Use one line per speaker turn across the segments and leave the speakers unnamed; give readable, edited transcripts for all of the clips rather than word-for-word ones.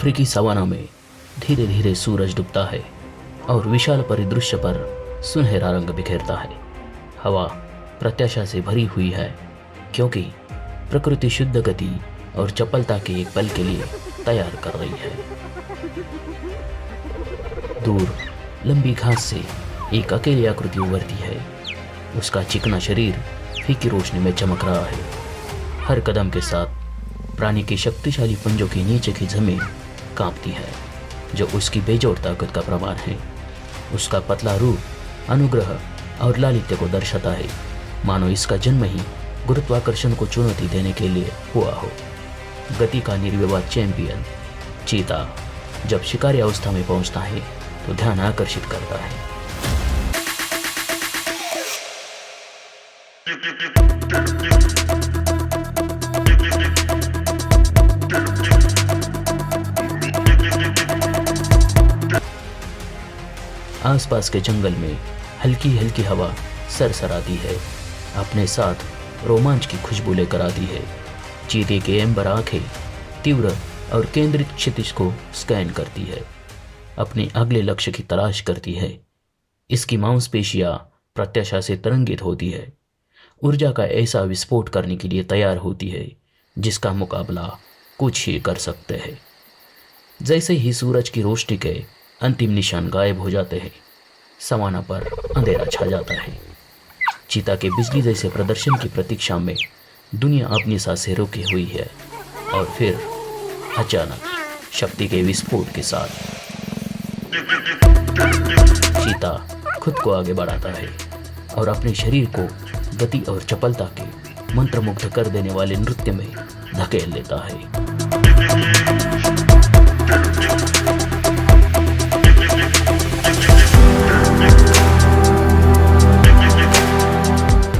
अफ्रीकी सवाना में धीरे धीरे सूरज डूबता है और विशाल परिदृश्य पर सुनहरा रंग बिखेरता है। हवा प्रत्याशा से भरी हुई है क्योंकि प्रकृति शुद्ध गति और चपलता के एक पल के लिए तैयार कर रही है। दूर लंबी घास से एक अकेली आकृति उभरती है। उसका चिकना शरीर फीकी रोशनी में चमक रहा है। हर कदम के साथ प्राणी के शक्तिशाली पंजों के नीचे की जमीन कांपती है, जो उसकी बेजोड़ ताकत का प्रमाण है। उसका पतला रूप अनुग्रह और लालित्य को दर्शाता है, मानो इसका जन्म ही गुरुत्वाकर्षण को चुनौती देने के लिए हुआ हो। गति का निर्विवाद चैंपियन चीता जब शिकारी अवस्था में पहुंचता है तो ध्यान आकर्षित करता है। आसपास के जंगल में हल्की हल्की हवा सरसराती है, अपने साथ रोमांच की खुशबू लेकर आती है। चीते के एम्बर आंखें तीव्र और केंद्रित क्षितिज को स्कैन करती है, अपने अगले लक्ष्य की तलाश करती है। इसकी मांसपेशियां प्रत्याशा से तरंगित होती है, ऊर्जा का ऐसा विस्फोट करने के लिए तैयार होती है जिसका मुकाबला कुछ ही कर सकते हैं। जैसे ही सूरज की रोशनी के अंतिम निशान गायब हो जाते हैं, सवाना पर अंधेरा छा जाता है। चीता के बिजली जैसे प्रदर्शन की प्रतीक्षा में दुनिया अपनी सांसें रोके हुई है और फिर अचानक शक्ति के विस्फोट के साथ चीता खुद को आगे बढ़ाता है और अपने शरीर को गति और चपलता के मंत्रमुग्ध कर देने वाले नृत्य में धकेल लेता है।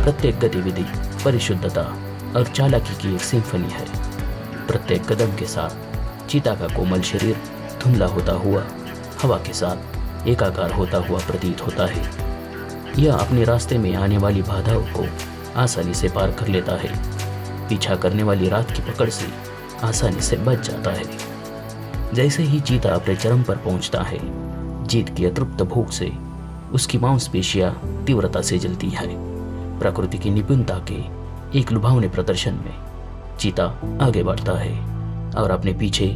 प्रत्येक गतिविधि परिशुद्धता और चालाकी की एक सिम्फनी है। प्रत्येक कदम के साथ चीता का कोमल शरीर धुंधला होता हुआ हवा के साथ एकाकार होता हुआ प्रतीत होता है। यह अपने रास्ते में आने वाली बाधाओं को आसानी से पार कर लेता है, पीछा करने वाली रात की पकड़ से आसानी से बच जाता है। जैसे ही चीता अपने चरम पर पहुंचता है, जीत की अतृप्त भूख से उसकी मांसपेशियां तीव्रता से जलती है। प्रकृति की निपुणता के एक लुभावने प्रदर्शन में चीता आगे बढ़ता है और अपने पीछे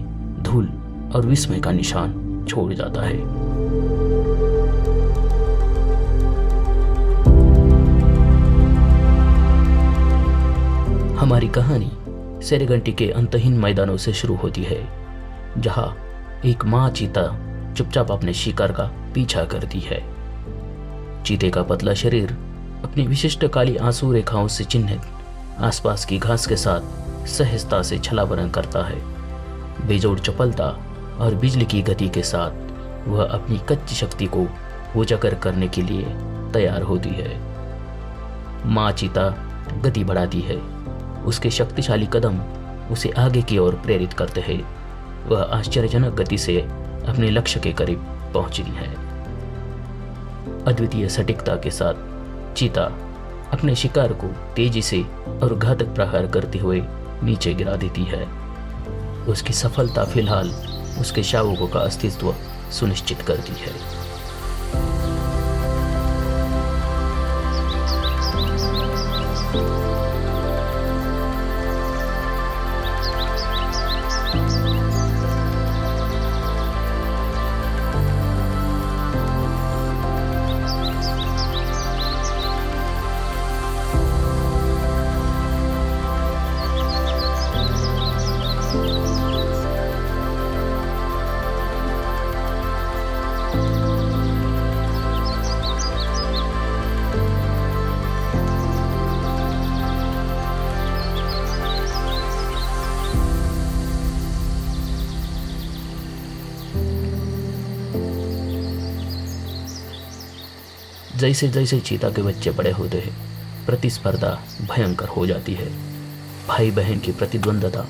धूल और विस्मय का निशान छोड़ जाता है। हमारी कहानी सेरेगंटी के अंतहीन मैदानों से शुरू होती है, जहां एक मां चीता चुपचाप अपने शिकार का पीछा करती है। चीते का पतला शरीर अपनी विशिष्ट काली आंसू रेखाओं से चिन्हित आसपास की घास के साथ सहजता से छलावरण करता है। बेजोड़ चपलता और बिजली की गति के साथ वह अपनी कच्ची शक्ति को उजागर करने के लिए तैयार होती है। मां चीता गति बढ़ाती है, उसके शक्तिशाली कदम उसे आगे की ओर प्रेरित करते हैं। वह आश्चर्यजनक गति से अपने लक्ष्य के करीब पहुंचती है। अद्वितीय सटीकता के साथ चीता अपने शिकार को तेजी से और घातक प्रहार करते हुए नीचे गिरा देती है। उसकी सफलता फिलहाल उसके शावकों का अस्तित्व सुनिश्चित करती है। जैसे जैसे चीता के बच्चे बड़े होते हैं, प्रतिस्पर्धा भयंकर हो जाती है। भाई बहन की प्रतिद्वंदता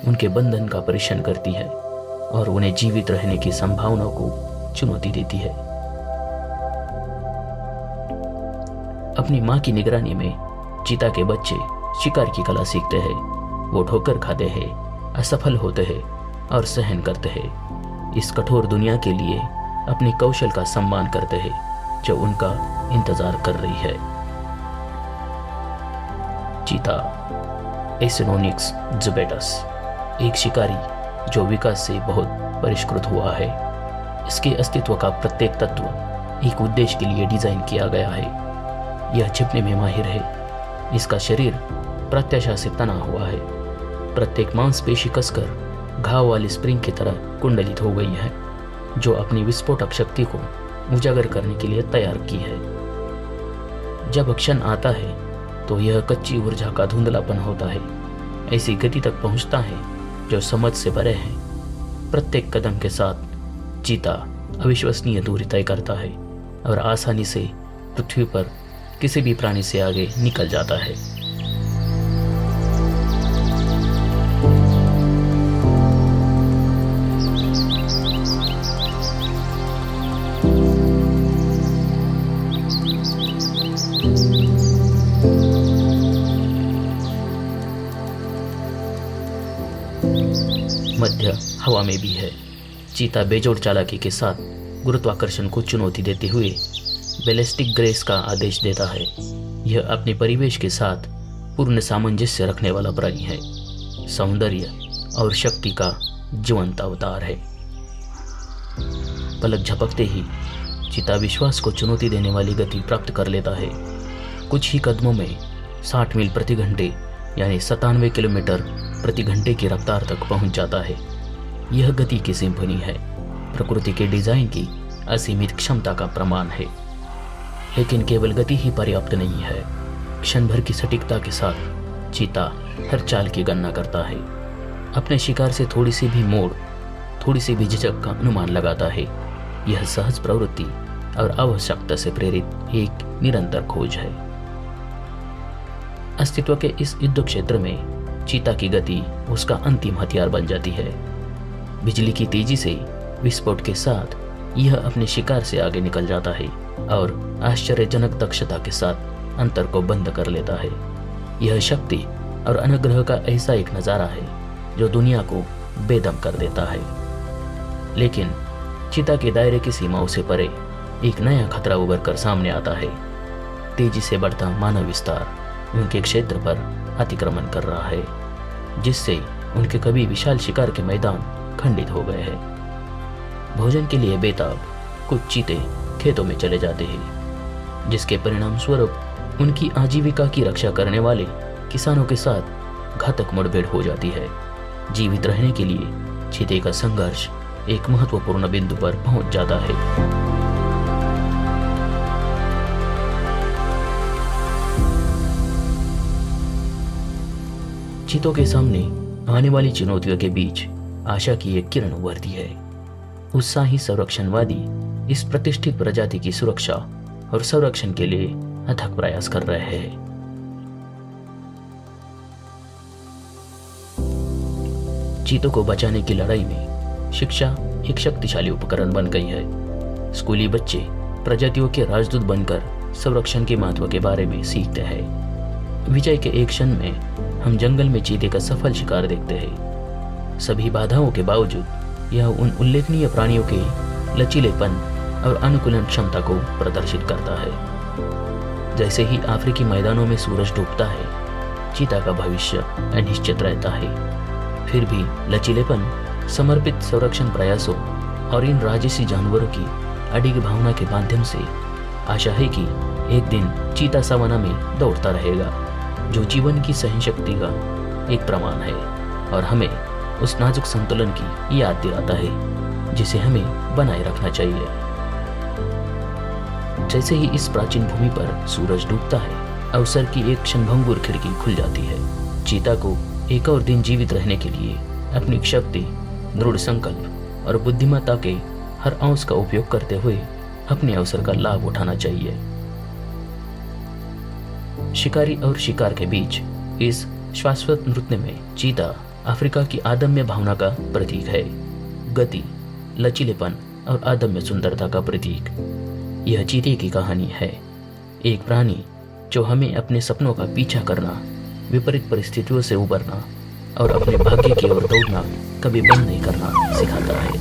उनके बंधन का परीक्षण करती है और उन्हें जीवित रहने की संभावनाओं को चुनौती देती है। अपनी मां की निगरानी में चीता के बच्चे शिकार की कला सीखते हैं। वो ठोकर खाते हैं, असफल होते हैं और सहन करते हैं, इस कठोर दुनिया के लिए अपने कौशल का सम्मान करते हैं जो उनका इंतजार कर रही है। चीता एसिनोनिक्स जुबेटस एक शिकारी जो विकास से बहुत परिष्कृत हुआ है। इसके अस्तित्व का प्रत्येक तत्व एक उद्देश्य के लिए डिजाइन किया गया है। यह छिपने में माहिर है। इसका शरीर प्रत्याशा से तना हुआ है। प्रत्येक मांसपेशी कसकर घाव वाली स्प्रिंग की तरह कुंडलित हो गई है जो अपनी विस्फोटक शक्ति को उजागर करने के लिए तैयार की है। जब क्षण आता है तो यह कच्ची ऊर्जा का धुंधलापन होता है, ऐसी गति तक पहुंचता है जो समझ से परे है। प्रत्येक कदम के साथ चीता अविश्वसनीय दूरी तय करता है और आसानी से पृथ्वी पर किसी भी प्राणी से आगे निकल जाता है। मध्य हवा में भी है। चीता बेजोड़ चालाकी के साथ गुरुत्वाकर्षण को चुनौती देते हुए बैलिस्टिक ग्रेस का आदेश देता है। यह अपने परिवेश के साथ पूर्ण सामंजस्य रखने वाला प्राणी है, सौंदर्य और शक्ति का जीवंत अवतार है। पलक झपकते ही चीता विश्वास को चुनौती देने वाली गति प्राप्त कर लेता है। कुछ ही कदमों में 60 मील प्रति घंटे यानी 97 किलोमीटर प्रति घंटे की रफ्तार तक पहुंच जाता है। यह गति की सिंफनी है, प्रकृति के डिजाइन की असीमित क्षमता का प्रमाण है। लेकिन केवल गति ही पर्याप्त नहीं है। क्षण भर की सटीकता के साथ चीता हर चाल की गणना करता है। अपने शिकार से थोड़ी सी भी मोड़, थोड़ी सी भी झिझक का अनुमान लगाता है। यह सहज प्रवृत्ति और आवश्यकता से प्रेरित एक निरंतर खोज है। अस्तित्व के इस युद्ध क्षेत्र में चीता की गति उसका अंतिम हथियार बन जाती है। बिजली की तेजी से विस्फोट के साथ यह अपने शिकार से आगे निकल जाता है और आश्चर्यजनक दक्षता के साथ अंतर को बंद कर लेता है। यह शक्ति और अनुग्रह का ऐसा एक नजारा है जो दुनिया को बेदम कर देता है। लेकिन चीता के दायरे की सीमाओं से परे एक नया खतरा उभर कर सामने आता है। तेजी से बढ़ता मानव विस्तार उनके क्षेत्र पर अतिक्रमण कर रहा है, जिससे उनके कभी विशाल शिकार के मैदान खंडित हो गए हैं। भोजन के लिए बेताब कुछ चीते खेतों में चले जाते हैं, जिसके परिणाम स्वरूप उनकी आजीविका की रक्षा करने वाले किसानों के साथ घातक मुठभेड़ हो जाती है। जीवित रहने के लिए चीते का संघर्ष एक महत्वपूर्ण बिंदु पर पहुंच जाता है। चीतों के सामने आने वाली चुनौतियों के बीच आशा की एक किरण उभरती है। उत्साही संरक्षणवादी इस प्रतिष्ठित प्रजाति की सुरक्षा और संरक्षण के लिए अथक प्रयास कर रहे हैं। चीतों को बचाने की लड़ाई में शिक्षा एक शक्तिशाली उपकरण बन गई है। स्कूली बच्चे प्रजातियों के राजदूत बनकर संरक्षण के महत्व के बारे में सीखते हैं। विजय के एक क्षण में हम जंगल में चीते का सफल शिकार देखते हैं। सभी बाधाओं के बावजूद यह उन उल्लेखनीय प्राणियों के लचीलेपन और अनुकूलन क्षमता को प्रदर्शित करता है। जैसे ही अफ्रीकी मैदानों में सूरज डूबता है, चीता का भविष्य अनिश्चित रहता है। फिर भी लचीलेपन, समर्पित संरक्षण प्रयासों और इन राजसी जानवरों की अडिग भावना के माध्यम से आशा है कि एक दिन चीता सवाना में दौड़ता रहेगा, जो जीवन की सहनशक्ति का एक प्रमाण है और हमें उस नाजुक संतुलन की याद दिलाता है जिसे हमें बनाए रखना चाहिए। जैसे ही इस प्राचीन भूमि पर सूरज डूबता है, अवसर की एक क्षणभंगुर खिड़की खुल जाती है। चीता को एक और दिन जीवित रहने के लिए अपनी शक्ति, दृढ़ संकल्प और बुद्धिमत्ता के हर अंश का उपयोग करते हुए अपने अवसर का लाभ उठाना चाहिए। शिकारी और शिकार के बीच इस शाश्वत नृत्य में चीता अफ्रीका की अदम्य भावना का प्रतीक है, गति, लचीलेपन और अदम्य सुंदरता का प्रतीक। यह चीते की कहानी है, एक प्राणी जो हमें अपने सपनों का पीछा करना, विपरीत परिस्थितियों से उबरना और अपने भाग्य की ओर दौड़ना कभी बंद नहीं करना सिखाता है।